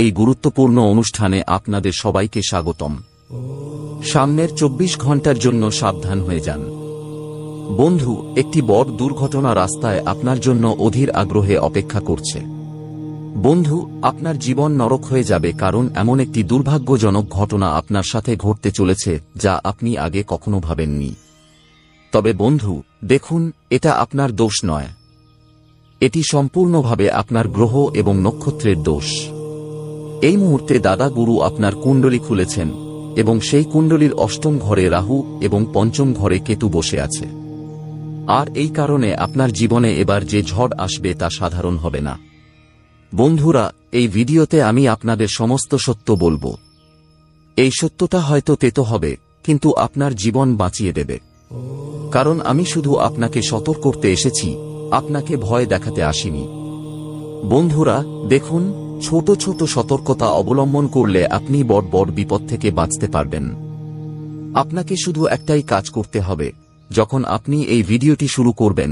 এই গুরুত্বপূর্ণ অনুষ্ঠানে আপনাদের সবাইকে স্বাগতম। সামনের 24 ঘন্টার জন্য সাবধান হয়ে যান। বন্ধু, একটি বড় দুর্ঘটনা রাস্তায় আপনার জন্য অধীর আগ্রহে অপেক্ষা করছে। বন্ধু, আপনার জীবন নরক হয়ে যাবে, কারণ এমন একটি দুর্ভাগ্যজনক ঘটনা আপনার সাথে ঘটতে চলেছে যা আপনি আগে কখনো ভাবেননি। তবে বন্ধু, দেখুন, এটা আপনার দোষ নয়। এটি সম্পূর্ণভাবে আপনার গ্রহ এবং নক্ষত্রের দোষ। এই মুহূর্তে দাদা গুরু আপনার কুণ্ডলী খুলেছেন এবং সেই কুণ্ডলীর অষ্টম ঘরে রাহু এবং পঞ্চম ঘরে কেতু বসে আছে। আর এই কারণে আপনার জীবনে এবার যে ঝড় আসবে তা সাধারণ হবে না। বন্ধুরা, এই ভিডিওতে আমি আপনাদের সমস্ত সত্য বলবো। এই সত্যটা হয়তো তেতো হবে, কিন্তু আপনার জীবন বাঁচিয়ে দেবে। কারণ আমি শুধু আপনাকে সতর্ক করতে এসেছি, আপনাকে ভয় দেখাতে আসিনি। বন্ধুরা, দেখুন, ছোট ছোট সতর্কতা অবলম্বন করলে আপনি বড় বড় বিপদ থেকে বাঁচতে পারবেন। আপনাকে শুধু একটাই কাজ করতে হবে। যখন আপনি এই ভিডিওটি শুরু করবেন,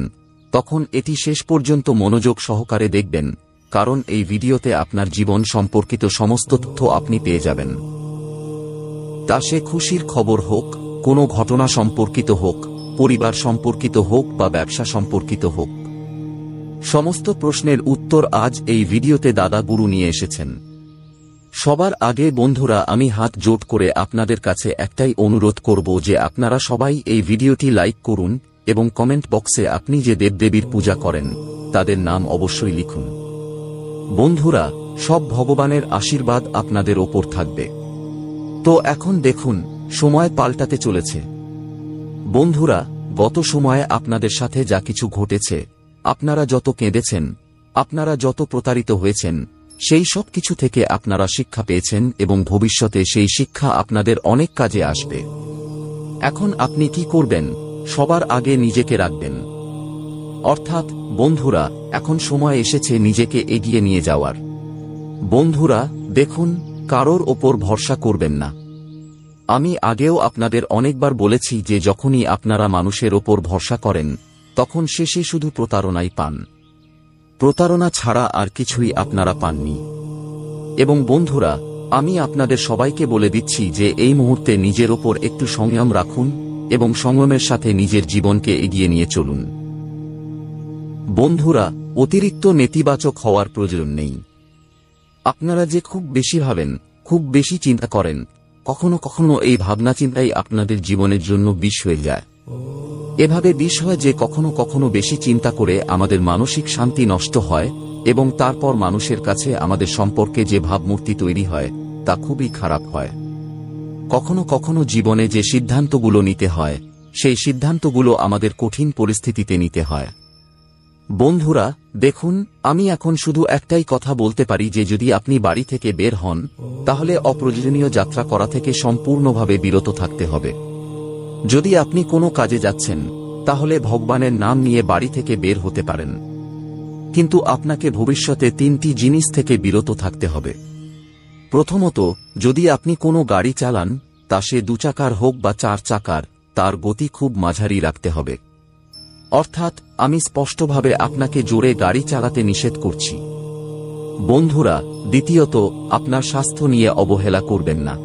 তখন এটি শেষ পর্যন্ত মনোযোগ সহকারে দেখবেন, কারণ এই ভিডিওতে আপনার জীবন সম্পর্কিত সমস্ত তথ্য আপনি পেয়ে যাবেন। তা সে খুশির খবর হোক, কোনো ঘটনা সম্পর্কিত হোক, পরিবার সম্পর্কিত হোক বা ব্যবসা সম্পর্কিত হোক। সমস্ত প্রশ্নের উত্তর আজ এই ভিডিওতে দাদা গুরু নিয়ে এসেছেন। সবার আগে বন্ধুরা, আমি হাত জোট করে আপনাদের কাছে একটাই অনুরোধ করব যে আপনারা সবাই এই ভিডিওটি লাইক করুন এবং কমেন্ট বক্সে আপনি যে দেবদেবীর পূজা করেন তাদের নাম অবশ্যই লিখুন। বন্ধুরা, সব ভগবানের আশীর্বাদ আপনাদের ওপর থাকবে। তো এখন দেখুন, সময় পাল্টাতে চলেছে। বন্ধুরা, গত সময়ে আপনাদের সাথে যা কিছু ঘটেছে, আপনারা যত কেঁদেছেন, আপনারা যত প্রতারিত হয়েছেন, সেই সব কিছু থেকে আপনারা শিক্ষা পেয়েছেন এবং ভবিষ্যতে সেই শিক্ষা আপনাদের অনেক কাজে আসবে। এখন আপনি কি করবেন? সবার আগে নিজেকে রাখবেন। অর্থাৎ বন্ধুরা, এখন সময় এসেছে নিজেকে এগিয়ে নিয়ে যাওয়ার। বন্ধুরা, দেখুন, কারোর ওপর ভরসা করবেন না। আমি আগেও আপনাদের অনেকবার বলেছি যে যখনই আপনারা মানুষের ওপর ভরসা করেন, তখন শেষে শুধু প্রতারণাই পান। প্রতারণা ছাড়া আর কিছুই আপনারা পাননি। এবং বন্ধুরা, আমি আপনাদের সবাইকে বলে দিচ্ছি যে এই মুহূর্তে নিজের ওপর একটু সংযম রাখুন এবং সংযমের সাথে নিজের জীবনকে এগিয়ে নিয়ে চলুন। বন্ধুরা, অতিরিক্ত নেতিবাচক হওয়ার প্রয়োজন নেই। আপনারা যে খুব বেশি ভাবেন, খুব বেশি চিন্তা করেন, কখনো কখনো এই ভাবনা চিন্তাই আপনাদের জীবনের জন্য বিষ হয়ে যায়। এভাবে বিষ হয় যে কখনো কখনো বেশি চিন্তা করে আমাদের মানসিক শান্তি নষ্ট হয় এবং তারপর মানুষের কাছে আমাদের সম্পর্কে যে ভাবমূর্তি তৈরি হয় তা খুবই খারাপ হয়। কখনো কখনো জীবনে যে সিদ্ধান্তগুলো নিতে হয়, সেই সিদ্ধান্তগুলো আমাদের কঠিন পরিস্থিতিতে নিতে হয়। বন্ধুরা, দেখুন, আমি এখন শুধু একটাই কথা বলতে পারি যে যদি আপনি বাড়ি থেকে বের হন, তাহলে অপ্রয়োজনীয় যাত্রা করা থেকে সম্পূর্ণভাবে বিরত থাকতে হবে। যদি আপনি কোনো কাজে যাচ্ছেন, তাহলে ভগবানের নাম নিয়ে বাড়ি থেকে বের হতে পারেন। কিন্তু আপনাকে ভবিষ্যতে 3টি জিনিস থেকে বিরত থাকতে হবে। প্রথমত, যদি আপনি কোনো গাড়ি চালান, তা সে 2 চাকার হোক বা 4 চাকার, তার গতি খুব মাঝারি রাখতে হবে। অর্থাৎ আমি স্পষ্টভাবে আপনাকে জোরে গাড়ি চালাতে নিষেধ করছি। বন্ধুরা, দ্বিতীয়ত, আপনার স্বাস্থ্য নিয়ে অবহেলা করবেন না।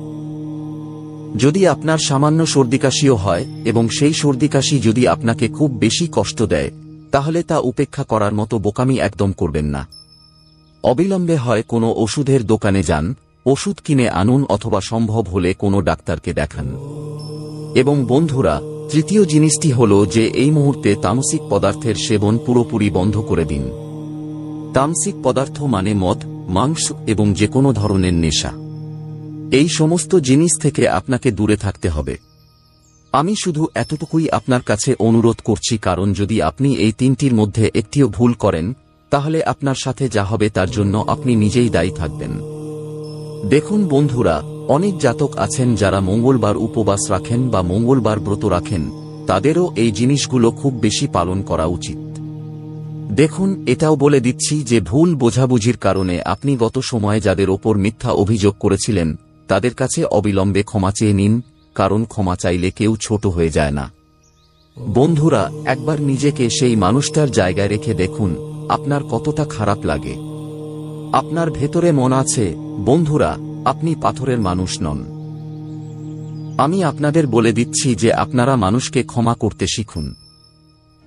যদি আপনার সামান্য সর্দিকাশিও হয় এবং সেই সর্দিকাশি যদি আপনাকে খুব বেশি কষ্ট দেয়, তাহলে তা উপেক্ষা করার মতো বোকামি একদম করবেন না। অবিলম্বে হয় কোনো ওষুধের দোকানে যান, ওষুধ কিনে আনুন অথবা সম্ভব হলে কোনো ডাক্তারকে দেখান। এবং বন্ধুরা, তৃতীয় জিনিসটি হল যে এই মুহূর্তে তামসিক পদার্থের সেবন পুরোপুরি বন্ধ করে দিন। তামসিক পদার্থ মানে মদ, মাংস এবং যে কোনো ধরনের নেশা। এই সমস্ত জিনিস থেকে আপনাকে দূরে থাকতে হবে। আমি শুধু এতটুকুই আপনার কাছে অনুরোধ করছি, কারণ যদি আপনি এই 3টির মধ্যে একটিও ভুল করেন, তাহলে আপনার সাথে যা হবে তার জন্য আপনি নিজেই দায়ী থাকবেন। দেখুন বন্ধুরা, অনেক জাতক আছেন যারা মঙ্গলবার উপবাস রাখেন বা মঙ্গলবার ব্রত রাখেন, তাদেরও এই জিনিসগুলো খুব বেশি পালন করা উচিত। দেখুন, এটাও বলে দিচ্ছি যে ভুল বোঝাবুঝির কারণে আপনি গত সময়ে যাদের ওপর মিথ্যা অভিযোগ করেছিলেন, তাদের কাছে অবিলম্বে ক্ষমা চেয়ে নিন, কারণ ক্ষমা চাইলে কেউ ছোট হয়ে যায় না। বন্ধুরা, একবার নিজেকে সেই মানুষটার জায়গায় রেখে দেখুন আপনার কতটা খারাপ লাগে। আপনার ভেতরে মন আছে। বন্ধুরা, আপনি পাথরের মানুষ নন। আমি আপনাদের বলে দিচ্ছি যে আপনারা মানুষকে ক্ষমা করতে শিখুন।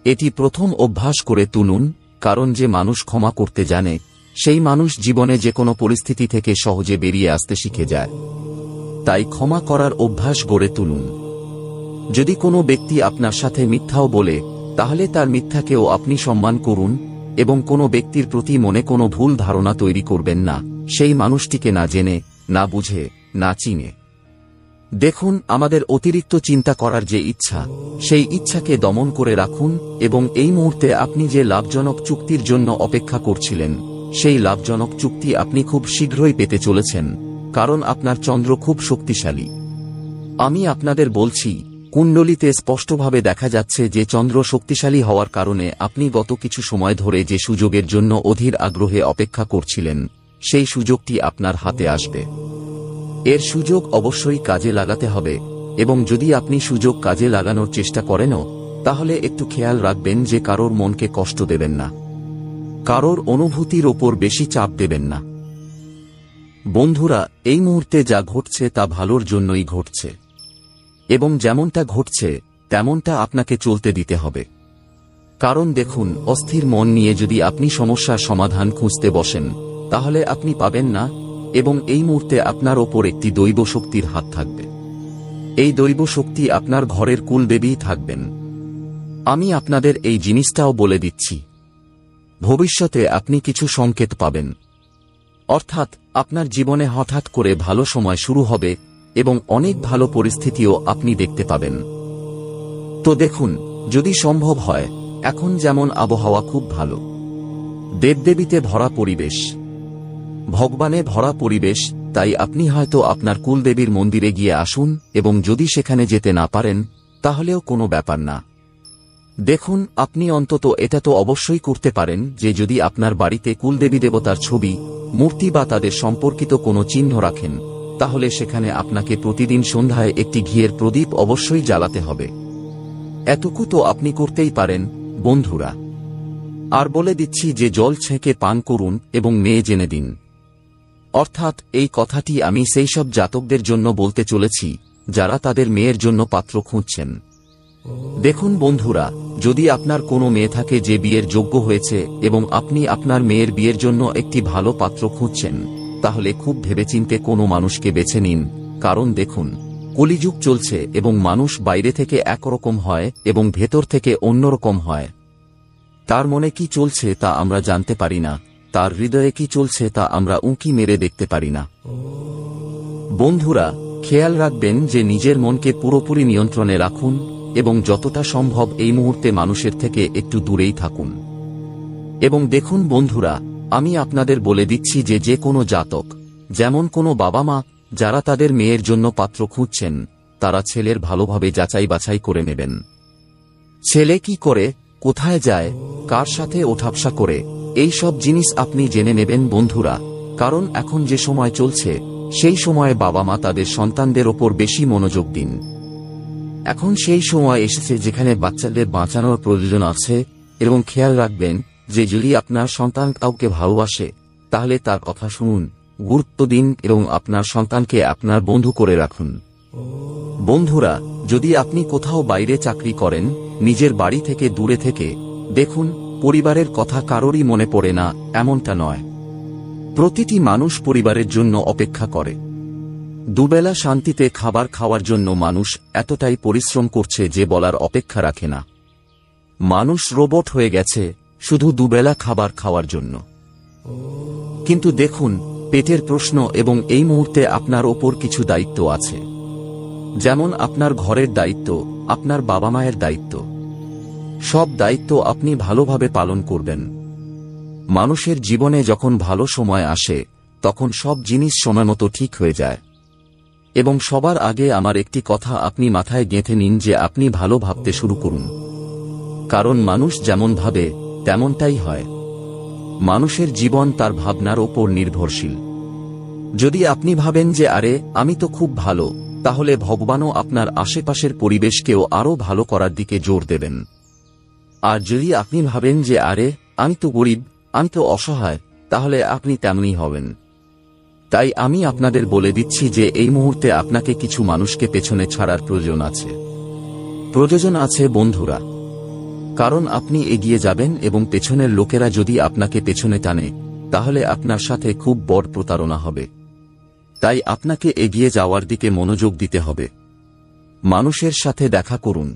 এটি প্রথম অভ্যাস করে তুলুন, কারণ যে মানুষ ক্ষমা করতে জানে সেই মানুষ জীবনে যে কোনো পরিস্থিতি থেকে সহজে বেরিয়ে আসতে শিখে যায়। তাই ক্ষমা করার অভ্যাস গড়ে তুলুন। যদি কোনো ব্যক্তি আপনার সাথে মিথ্যাও বলে, তাহলে তার মিথ্যাকেও আপনি সম্মান করুন এবং কোনো ব্যক্তির প্রতি মনে কোনো ভুল ধারণা তৈরি করবেন না, সেই মানুষটিকে না জেনে, না বুঝে, না চিনে। দেখুন, আমাদের অতিরিক্ত চিন্তা করার যে ইচ্ছা, সেই ইচ্ছাকে দমন করে রাখুন এবং এই মুহূর্তে আপনি যে লাভজনক চুক্তির জন্য অপেক্ষা করছিলেন, সেই লাভজনক চুক্তি আপনি খুব শীঘ্রই পেতে চলেছেন, কারণ আপনার চন্দ্র খুব শক্তিশালী। আমি আপনাদের বলছি, কুণ্ডলিতে স্পষ্টভাবে দেখা যাচ্ছে যে চন্দ্র শক্তিশালী হওয়ার কারণে আপনি গত কিছু সময় ধরে যে সুযোগের জন্য অধীর আগ্রহে অপেক্ষা করছিলেন, সেই সুযোগটি আপনার হাতে আসবে। এর সুযোগ অবশ্যই কাজে লাগাতে হবে, এবং যদি আপনি সুযোগ কাজে লাগানোর চেষ্টা করেনও, তাহলে একটু খেয়াল রাখবেন যে কারোর মনকে কষ্ট দেবেন না, কারোর অনুভূতির ওপর বেশি চাপ দেবেন না। বন্ধুরা, এই মুহূর্তে যা ঘটছে তা ভালোর জন্যই ঘটছে, এবং যেমনটা ঘটছে তেমনটা আপনাকে চলতে দিতে হবে। কারণ দেখুন, অস্থির মন নিয়ে যদি আপনি সমস্যার সমাধান খুঁজতে বসেন, তাহলে আপনি পাবেন না, এবং এই মুহূর্তে আপনার ওপর একটি দৈব শক্তির হাত থাকবে। এই দৈব শক্তি আপনার ঘরের কুলদেবী থাকবেন। আমি আপনাদের এই জিনিসটাও বলে দিচ্ছি, ভবিষ্যতে আপনি কিছু সংকেত পাবেন, অর্থাৎ আপনার জীবনে হঠাৎ করে ভালো সময় শুরু হবে এবং অনেক ভালো পরিস্থিতিও আপনি দেখতে পাবেন। তো দেখুন, যদি সম্ভব হয়, এখন যেমন আবহাওয়া খুব ভালো, দেবদেবীতে ভরা পরিবেশ, ভগবানে ভরা পরিবেশ, তাই আপনি হয়তো আপনার কুলদেবীর মন্দিরে গিয়ে আসুন, এবং যদি সেখানে যেতে না পারেন, তাহলেও কোনো ব্যাপার না। দেখুন, আপনি অন্তত এটা তো অবশ্যই করতে পারেন যে যদি আপনার বাড়িতে কুলদেবী দেবতার ছবি, মূর্তি বা তাদের সম্পর্কিত কোনো চিহ্ন রাখেন, তাহলে সেখানে আপনাকে প্রতিদিন সন্ধ্যায় একটি ঘিয়ের প্রদীপ অবশ্যই জ্বালাতে হবে। এতটুকু তো আপনি করতেই পারেন বন্ধুরা। আর বলে দিচ্ছি যে জল ছেঁকে পান করুন এবং মেয়ে জেনে দিন। অর্থাৎ এই কথাটি আমি সেই সব জাতকদের জন্য বলতে চলেছি যারা তাদের মেয়ের জন্য পাত্র খুঁজছেন। দেখুন বন্ধুরা, যদি আপনার কোনো মেয়ে থাকে যে বিয়ের যোগ্য হয়েছে এবং আপনি আপনার মেয়ের বিয়ের জন্য একটি ভালো পাত্র খুঁজছেন, তাহলে খুব ভেবেচিন্তে কোনো মানুষকে বেছে নিন, কারণ দেখুন, কলিযুগ চলছে এবং মানুষ বাইরে থেকে একরকম হয় এবং ভেতর থেকে অন্যরকম হয়। তার মনে কি চলছে তা আমরা জানতে পারি না, তার হৃদয়ে কি চলছে তা আমরা উঁকি মেরে দেখতে পারি না। বন্ধুরা, খেয়াল রাখবেন যে নিজের মনকে পুরোপুরি নিয়ন্ত্রণে রাখুন এবং যতটা সম্ভব এই মুহূর্তে মানুষের থেকে একটু দূরেই থাকুন। এবং দেখুন বন্ধুরা, আমি আপনাদের বলে দিচ্ছি যে যে কোনো জাতক, যেমন কোনো বাবা মা যারা তাদের মেয়ের জন্য পাত্র খুঁজছেন, তারা ছেলের ভালোভাবে যাচাই বাছাই করে নেবেন। ছেলে কি করে, কোথায় যায়, কার সাথে ওঠাবসা করে, এই সব জিনিস আপনি জেনে নেবেন বন্ধুরা, কারণ এখন যে সময় চলছে সেই সময়ে বাবা মা তাদের সন্তানদের ওপর বেশি মনোযোগ দিন। এখন সেই সময় এসেছে যেখানে বাচ্চাদের বাঁচানোর প্রয়োজন আছে, এবং খেয়াল রাখবেন যে যদি আপনার সন্তান কাউকে ভালোবাসে, তাহলে তার কথা শুনুন, গুরুত্ব দিন এবং আপনার সন্তানকে আপনার বন্ধু করে রাখুন। বন্ধুরা, যদি আপনি কোথাও বাইরে চাকরি করেন, নিজের বাড়ি থেকে দূরে থেকে, দেখুন, পরিবারের কথা কারোরই মনে পড়ে না এমনটা নয়। প্রতিটি মানুষ পরিবারের জন্য অপেক্ষা করে। দুবেলা শান্তিতে খাবার খাওয়ার জন্য মানুষ এতটাই পরিশ্রম করছে যে বলার অপেক্ষা রাখে না। মানুষ রোবট হয়ে গেছে শুধু দুবেলা খাবার খাওয়ার জন্য। কিন্তু দেখুন, পেটের প্রশ্ন এবং এই মুহূর্তে আপনার ওপর কিছু দায়িত্ব আছে, যেমন আপনার ঘরের দায়িত্ব, আপনার বাবা মায়ের দায়িত্ব। সব দায়িত্ব আপনি ভালোভাবে পালন করবেন। মানুষের জীবনে যখন ভালো সময় আসে, তখন সব জিনিস সময়মতো ঠিক হয়ে যায়। এবং সবার আগে আমার একটি কথা আপনি মাথায় গেঁথে নিন যে আপনি ভালো ভাবতে শুরু করুন, কারণ মানুষ যেমন ভাবে তেমনটাই হয়। মানুষের জীবন তার ভাবনার ওপর নির্ভরশীল। যদি আপনি ভাবেন যে আরে আমি তো খুব ভালো, তাহলে ভগবানও আপনার আশেপাশের পরিবেশকেও আরও ভালো করার দিকে জোর দেবেন। আর যদি আপনি ভাবেন যে আরে আমি তো গরিব, আমি তো অসহায়, তাহলে আপনি তেমনি হবেন। তাই আমি আপনাদের বলে দিচ্ছি যে এই মুহূর্তে আপনাকে কিছু মানুষকে পেছনে ছাড়ার প্রয়োজন আছে বন্ধুরা। কারণ আপনি এগিয়ে যাবেন এবং পেছনের লোকেরা যদি আপনাকে পেছনে টানে, তাহলে আপনার সাথে খুব বড় প্রতারণা হবে। তাই আপনাকে এগিয়ে যাওয়ার দিকে মনোযোগ দিতে হবে। মানুষের সাথে দেখা করুন।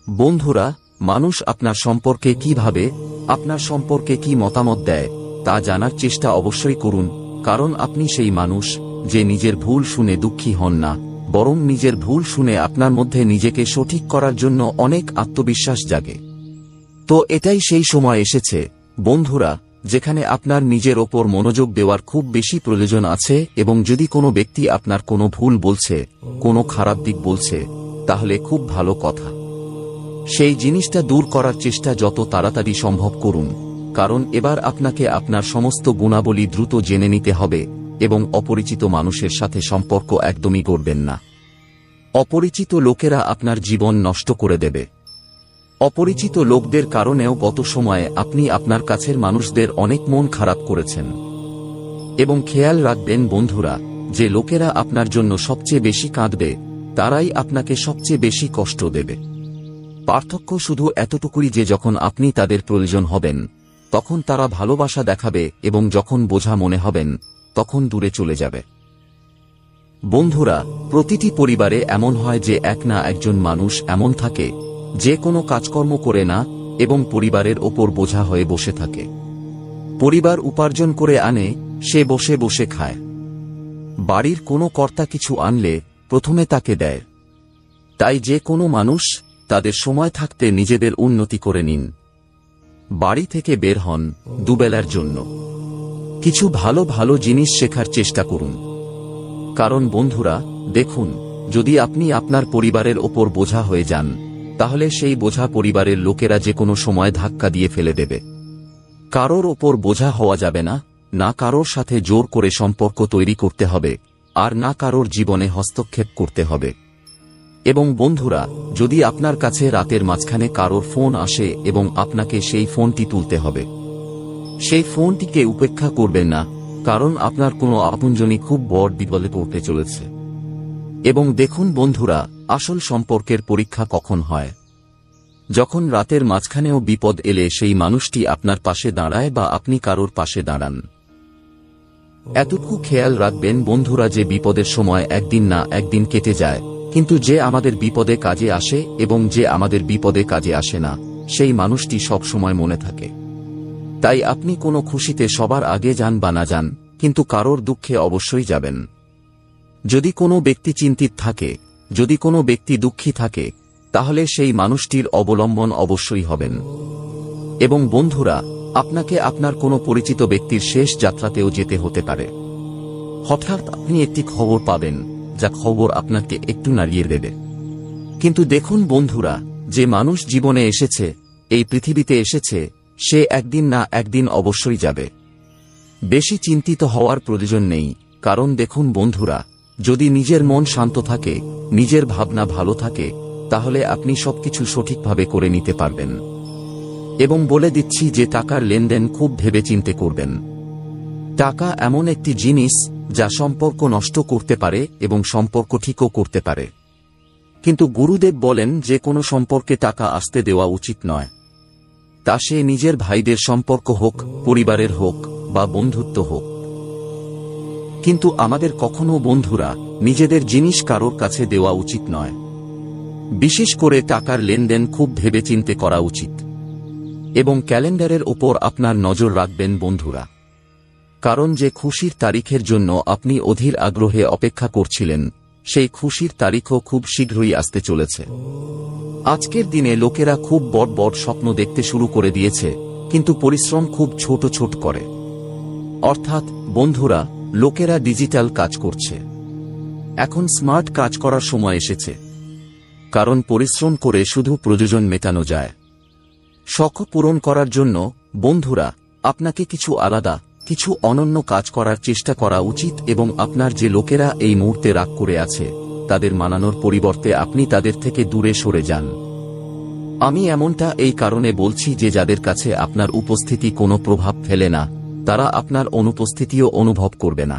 বন্ধুরা, মানুষ আপনার সম্পর্কে কি ভাবে, আপনার সম্পর্কে কি মতামত দেয়, তা জানার চেষ্টা অবশ্যই করুন। কারণ আপনি সেই মানুষ যে নিজের ভুল শুনে দুঃখী হন না, বরং নিজের ভুল শুনে আপনার মধ্যে নিজেকে সঠিক করার জন্য অনেক আত্মবিশ্বাস জাগে। তো এটাই সেই সময় এসেছে বন্ধুরা, যেখানে আপনার নিজের ওপর মনোযোগ দেওয়ার খুব বেশি প্রয়োজন আছে। এবং যদি কোনো ব্যক্তি আপনার কোনো ভুল বলছে, কোনো খারাপ দিক বলছে, তাহলে খুব ভালো কথা, সেই জিনিসটা দূর করার চেষ্টা যত তাড়াতাড়ি সম্ভব করুন। কারণ এবার আপনাকে আপনার সমস্ত গুণাবলী দ্রুত জেনে নিতে হবে এবং অপরিচিত মানুষের সাথে সম্পর্ক একদমই গড়বেন না। অপরিচিত লোকেরা আপনার জীবন নষ্ট করে দেবে। অপরিচিত লোকদের কারণেও গত সময়ে আপনি আপনার কাছের মানুষদের অনেক মন খারাপ করেছেন। এবং খেয়াল রাখবেন বন্ধুরা, যে লোকেরা আপনার জন্য সবচেয়ে বেশি কাঁদবে, তারাই আপনাকে সবচেয়ে বেশি কষ্ট দেবে। পার্থক্য শুধু এতটুকুই যে যখন আপনি তাদের প্রয়োজন হবেন, তখন তারা ভালোবাসা দেখাবে এবং যখন বোঝা মনে হবেন, তখন দূরে চলে যাবে। বন্ধুরা, প্রতিটি পরিবারে এমন হয় যে এক না একজন মানুষ এমন থাকে যে কোনো কাজকর্ম করে না এবং পরিবারের ওপর বোঝা হয়ে বসে থাকে। পরিবার উপার্জন করে আনে, সে বসে বসে খায়। বাড়ির কোনো কর্তা কিছু আনলে প্রথমে তাকে দেয়। তাই যে কোনো মানুষ তাদের সময় থাকতে নিজেদের উন্নতি করে নিন। বাড়ি থেকে বের হন দুবেলার জন্য। কিছু ভালো ভালো জিনিস শেখার চেষ্টা করুন। কারণ বন্ধুরা দেখুন, যদি আপনি আপনার পরিবারের ওপর বোঝা হয়ে যান, তাহলে সেই বোঝা পরিবারের লোকেরা যে কোনো সময় ধাক্কা দিয়ে ফেলে দেবে। কারোর ওপর বোঝা হওয়া যাবে না, না কারোর সাথে জোর করে সম্পর্ক তৈরি করতে হবে, আর না কারোর জীবনে হস্তক্ষেপ করতে হবে। এবং বন্ধুরা, যদি আপনার কাছে রাতের মাঝখানে কারোর ফোন আসে এবং আপনাকে সেই ফোনটি তুলতে হবে, সেই ফোনটিকে উপেক্ষা করবেন না, কারণ আপনার কোনো আপনজনই খুব বড় বিপদে পড়তে চলেছে। এবং দেখুন বন্ধুরা, আসল সম্পর্কের পরীক্ষা কখন হয়? যখন রাতের মাঝখানেও বিপদ এলে সেই মানুষটি আপনার পাশে দাঁড়ায় বা আপনি কারোর পাশে দাঁড়ান। এতটুকু খেয়াল রাখবেন বন্ধুরা যে বিপদের সময় একদিন না একদিন কেটে যায়, কিন্তু যে আমাদের বিপদে কাজে আসে এবং যে আমাদের বিপদে কাজে আসে না, সেই মানুষটি সব সময় মনে থাকে। তাই আপনি কোনো খুশিতে সবার আগে যান বা না যান, কিন্তু কারোর দুঃখে অবশ্যই যাবেন। যদি কোনো ব্যক্তি চিন্তিত থাকে, যদি কোনো ব্যক্তি দুঃখী থাকে, তাহলে সেই মানুষটির অবলম্বন অবশ্যই হবেন। এবং বন্ধুরা, আপনাকে আপনার কোনো পরিচিত ব্যক্তির শেষ যাত্রাতেও যেতে হতে পারে। হঠাৎ আপনি একটি খবর পাবেন, যা খবর আপনাকে একটু নাড়িয়ে দেবে। কিন্তু দেখুন বন্ধুরা, যে মানুষ জীবনে এসেছে, এই পৃথিবীতে এসেছে, সে একদিন না একদিন অবশ্যই যাবে। বেশি চিন্তিত হওয়ার প্রয়োজন নেই, কারণ দেখুন বন্ধুরা, যদি নিজের মন শান্ত থাকে, নিজের ভাবনা ভালো থাকে, তাহলে আপনি সবকিছু সঠিকভাবে করে নিতে পারবেন। এবং বলে দিচ্ছি যে টাকার লেনদেন খুব ভেবেচিন্তে করবেন। টাকা এমন একটি জিনিস যা সম্পর্ক নষ্ট করতে পারে এবং সম্পর্ক ঠিকও করতে পারে। কিন্তু গুরুদেব বলেন যে কোনো সম্পর্কে টাকা আসতে দেওয়া উচিত নয়, তা সে নিজের ভাইদের সম্পর্ক হোক, পরিবারের হোক বা বন্ধুত্ব হোক। কিন্তু আমাদের কখনো বন্ধুরা নিজেদের জিনিস কারোর কাছে দেওয়া উচিত নয়। বিশেষ করে টাকার লেনদেন খুব ভেবেচিন্তে করা উচিত। এবং ক্যালেন্ডারের ওপর আপনার নজর রাখবেন বন্ধুরা, কারণ যে খুশির তারিখের জন্য আপনি অধীর আগ্রহে অপেক্ষা করছিলেন, সেই খুশির তারিখও খুব শীঘ্রই আসতে চলেছে। আজকের দিনে লোকেরা খুব বড় বড় স্বপ্ন দেখতে শুরু করে দিয়েছে, কিন্তু পরিশ্রম খুব ছোট ছোট করে। অর্থাৎ বন্ধুরা, লোকেরা ডিজিটাল কাজ করছে। এখন স্মার্ট কাজ করার সময় এসেছে, কারণ পরিশ্রম করে শুধু প্রয়োজন মেটানো যায়। শখ পূরণ করার জন্য বন্ধুরা আপনাকে কিছু আলাদা, কিছু অনন্য কাজ করার চেষ্টা করা উচিত। এবং আপনার যে লোকেরা এই মুহূর্তে রাগ করে আছে, তাদের মানানোর পরিবর্তে আপনি তাদের থেকে দূরে সরে যান। আমি এমনটা এই কারণে বলছি যে যাদের কাছে আপনার উপস্থিতি কোনো প্রভাব ফেলে না, তারা আপনার অনুপস্থিতিও অনুভব করবে না।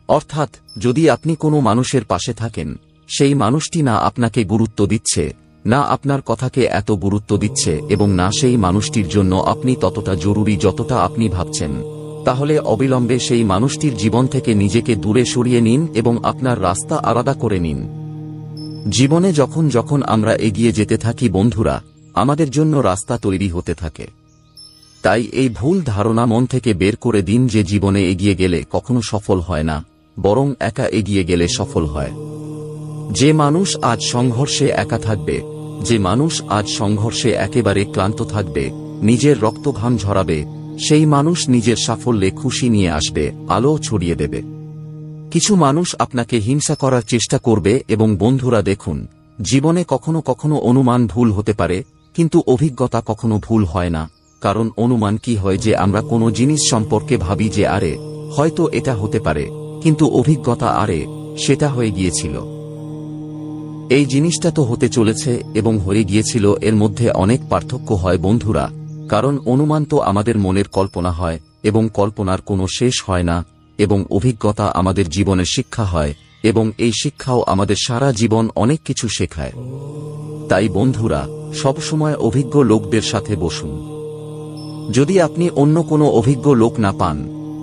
অর্থাৎ যদি আপনি কোনো মানুষের পাশে থাকেন, সেই মানুষটি না আপনাকে গুরুত্ব দিচ্ছে, না আপনার কথাকে এত গুরুত্ব দিচ্ছে এবং না সেই মানুষটির জন্য আপনি ততটা জরুরি যতটা আপনি ভাবছেন, তাহলে অবিলম্বে সেই মানুষটির জীবন থেকে নিজেকে দূরে সরিয়ে নিন এবং আপনার রাস্তা আলাদা করে নিন। জীবনে যখন যখন আমরা এগিয়ে যেতে থাকি বন্ধুরা, আমাদের জন্য রাস্তা তৈরি হতে থাকে। তাই এই ভুল ধারণা মন থেকে বের করে দিন যে জীবনে এগিয়ে গেলে কখনো সফল হয় না, বরং একা এগিয়ে গেলে সফল হয়। যে মানুষ আজ সংঘর্ষে একা থাকবে, যে মানুষ আজ সংঘর্ষে একেবারে ক্লান্ত থাকবে, নিজের রক্তঘাম ঝরাবে, সেই মানুষ নিজের সাফল্যে খুশি নিয়ে আসবে, আলো ছড়িয়ে দেবে। কিছু মানুষ আপনাকে হিংসা করার চেষ্টা করবে এবং বন্ধুরা দেখুন, জীবনে কখনো কখনো অনুমান ভুল হতে পারে, কিন্তু অভিজ্ঞতা কখনো ভুল হয় না। কারণ অনুমান কি হয় যে আমরা কোনো জিনিস সম্পর্কে ভাবি যে আরে হয়তো এটা হতে পারে, কিন্তু অভিজ্ঞতা আরে সেটা হয়ে গিয়েছিল, এই জিনিসটা তো হতে চলেছে এবং হয়ে গিয়েছিল, এর মধ্যে অনেক পার্থক্য হয় বন্ধুরা। কারণ অনুমান তো আমাদের মনের কল্পনা হয় এবং কল্পনার কোনো শেষ হয় না, এবং অভিজ্ঞতা আমাদের জীবনে শিক্ষা হয় এবং এই শিক্ষাও আমাদের সারা জীবন অনেক কিছু শেখায়। তাই বন্ধুরা, সবসময় অভিজ্ঞ লোকদের সাথে বসুন। যদি আপনি অন্য কোনো অভিজ্ঞ লোক না পান,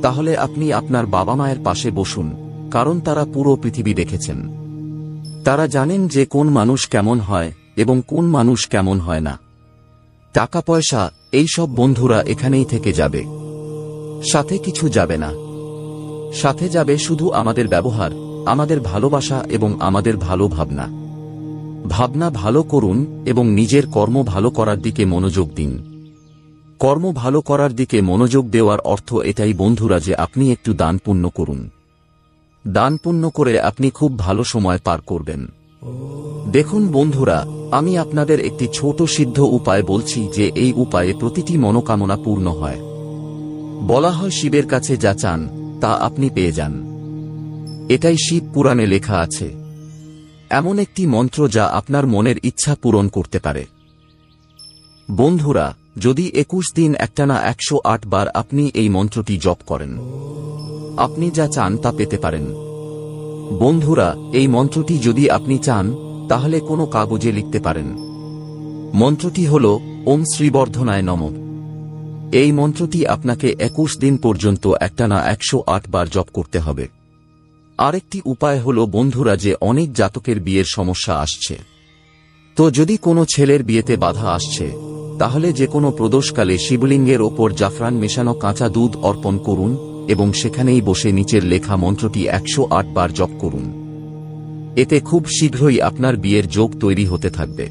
তাহলে আপনি আপনার বাবা মায়ের পাশে বসুন, কারণ তারা পুরো পৃথিবী দেখেছেন। তারা জানেন যে কোন মানুষ কেমন হয় এবং কোন মানুষ কেমন হয় না। টাকা পয়সা এই সব বন্ধুরা এখানেই থেকে যাবে, সাথে কিছু যাবে না। সাথে যাবে শুধু আমাদের ব্যবহার, আমাদের ভালোবাসা এবং আমাদের ভালো ভাবনা। ভাবনা ভালো করুন এবং নিজের কর্ম ভালো করার দিকে মনোযোগ দিন। কর্ম ভালো করার দিকে মনোযোগ দেওয়ার অর্থ এটাই বন্ধুরা যে আপনি একটু দান পুণ্য করুন। দান পুণ্য করে আপনি খুব ভালো সময় পার করবেন। দেখুন বন্ধুরা, আমি আপনাদের একটি ছোট সিদ্ধ উপায় বলছি যে এই উপায়ে প্রতিটি মনোকামনা পূর্ণ হয়। বলা হয় শিবের কাছে যা চান তা আপনি পেয়ে যান। এটাই শিব পুরাণে লেখা আছে। এমন একটি মন্ত্র যা আপনার মনের ইচ্ছা পূরণ করতে পারে। বন্ধুরা, যদি 21 দিন একটানা 108 বার আপনি এই মন্ত্রটি জপ করেন, আপনি যা চান তা পেতে পারেন। বন্ধুরা, এই মন্ত্রটি যদি আপনি চান তাহলে কোনো কাগজে লিখতে পারেন। মন্ত্রটি হল ওম শ্রীবর্ধনায় নমঃ। এই মন্ত্রটি আপনাকে 21 দিন পর্যন্ত একটানা 108 বার জপ করতে হবে। আরেকটি উপায় হল বন্ধুরা, যে অনেক জাতকের বিয়ের সমস্যা আসছে, তো যদি কোনো ছেলের বিয়েতে বাধা আসছে, তাহলে যে কোনো প্রদোষকালে শিবলিঙ্গের ওপর জাফরান মেশানো কাঁচা দুধ অর্পণ করুন এবং সেখানেই বসে নিচের লেখা মন্ত্রটি 108 বার জপ করুন। এতে খুব শীঘ্রই আপনার বিয়ের যোগ তৈরি হতে থাকবে।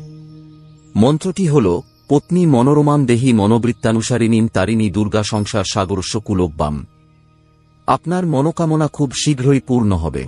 মন্ত্রটি হল পত্নী মনোরমাম দেহি মনোবৃত্তানুসারিণীম তারিণী দুর্গা সংসার সাগরস্য কুলোব্বাম। আপনার মনোকামনা খুব শীঘ্রই পূর্ণ হবে।